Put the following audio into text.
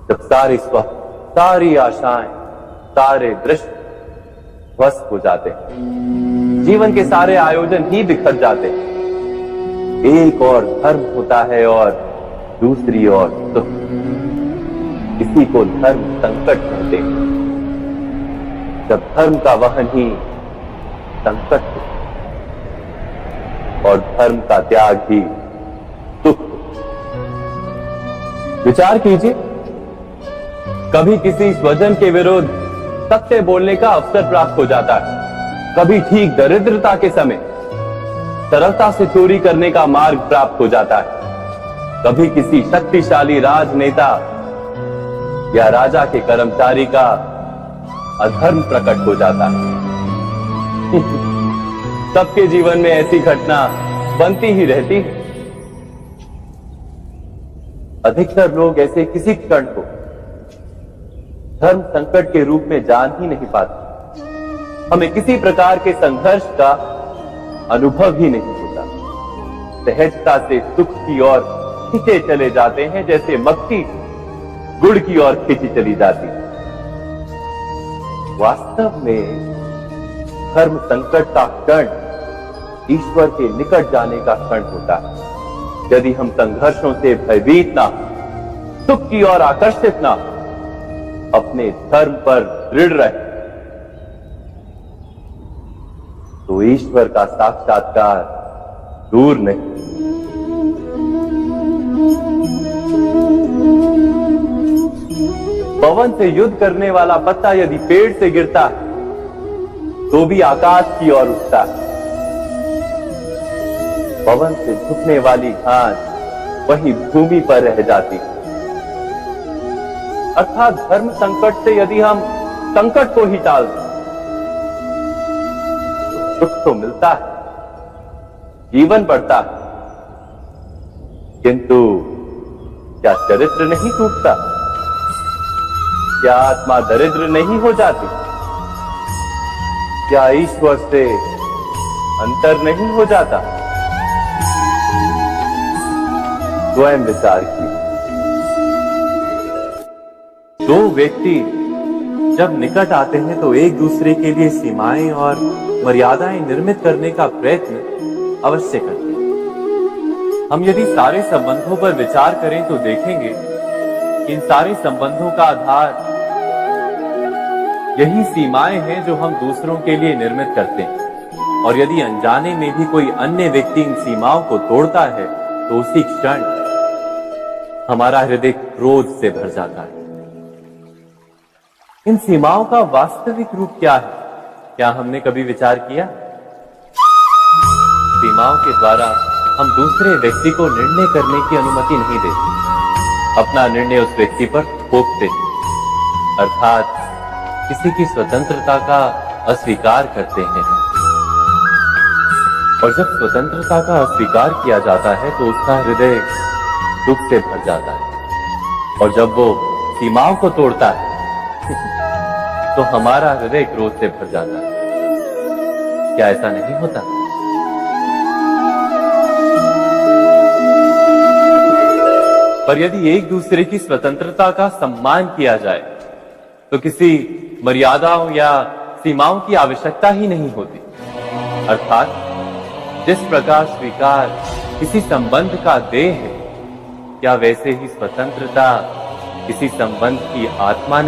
जब सारे स्वप्न, सारी आशाएं, सारे दृश्य ध्वस्त हो जाते हैं, जीवन के सारे आयोजन ही बिखर जाते हैं। एक और धर्म होता है और दूसरी ओर सुख। इसी को धर्म संकट कहते हैं। जब धर्म का वहन ही संकट हो और धर्म का त्याग ही दुख हो। विचार कीजिए, कभी किसी स्वजन के विरुद्ध सत्य बोलने का अवसर प्राप्त हो जाता है, कभी ठीक दरिद्रता के समय सरलता से चोरी करने का मार्ग प्राप्त हो जाता है, कभी किसी शक्तिशाली राजनेता या राजा के कर्मचारी का अधर्म प्रकट हो जाता है। सबके जीवन में ऐसी घटना बनती ही रहती है। अधिकतर लोग ऐसे किसी क्षण को धर्म संकट के रूप में जान ही नहीं पाते। हमें किसी प्रकार के संघर्ष का अनुभव ही नहीं होता। सहजता से सुख की ओर खींचे चले जाते हैं, जैसे मक्खी गुड़ की ओर खींची चली जाती। वास्तव में धर्म संकट का क्षण ईश्वर के निकट जाने का क्षण होता है। यदि हम संघर्षों से भयभीत ना, सुख की ओर आकर्षित ना, अपने धर्म पर दृढ़ रहे, तो ईश्वर का साक्षात्कार दूर नहीं। पवन से युद्ध करने वाला पत्ता यदि पेड़ से गिरता है तो भी आकाश की ओर उठता है। पवन से झुकने वाली घास वही भूमि पर रह जाती है। अर्थात धर्म संकट से यदि हम संकट को ही टाल दें तो सुख तो मिलता है, जीवन बढ़ता है, किंतु क्या चरित्र नहीं टूटता? क्या आत्मा दरिद्र नहीं हो जाती? क्या ईश्वर से अंतर नहीं हो जाता? स्वयं विचार कीजिए। दो व्यक्ति जब निकट आते हैं तो एक दूसरे के लिए सीमाएं और मर्यादाएं निर्मित करने का प्रयत्न अवश्य करते हैं। हम यदि सारे संबंधों पर विचार करें तो देखेंगे कि इन सारे संबंधों का आधार यही सीमाएं हैं जो हम दूसरों के लिए निर्मित करते हैं। और यदि अनजाने में भी कोई अन्य व्यक्ति इन सीमाओं को तोड़ता है तो उसी क्षण हमारा हृदय क्रोध से भर जाता है। इन सीमाओं का वास्तविक रूप क्या है? क्या हमने कभी विचार किया? सीमाओं के द्वारा हम दूसरे व्यक्ति को निर्णय करने की अनुमति नहीं देते। अपना निर्णय उस व्यक्ति पर थोप देते, अर्थात किसी की स्वतंत्रता का अस्वीकार करते हैं। और जब स्वतंत्रता का अस्वीकार किया जाता है तो उसका हृदय दुख से भर जाता है। और जब वो सीमाओं को तोड़ता है तो हमारा हृदय क्रोध से भर जाता है। क्या ऐसा नहीं होता? पर यदि एक दूसरे की स्वतंत्रता का सम्मान किया जाए तो किसी मर्यादाओं या सीमाओं की आवश्यकता ही नहीं होती। अर्थात जिस प्रकार स्वीकार किसी संबंध का देह है, क्या वैसे ही स्वतंत्रता किसी संबंध की आत्मा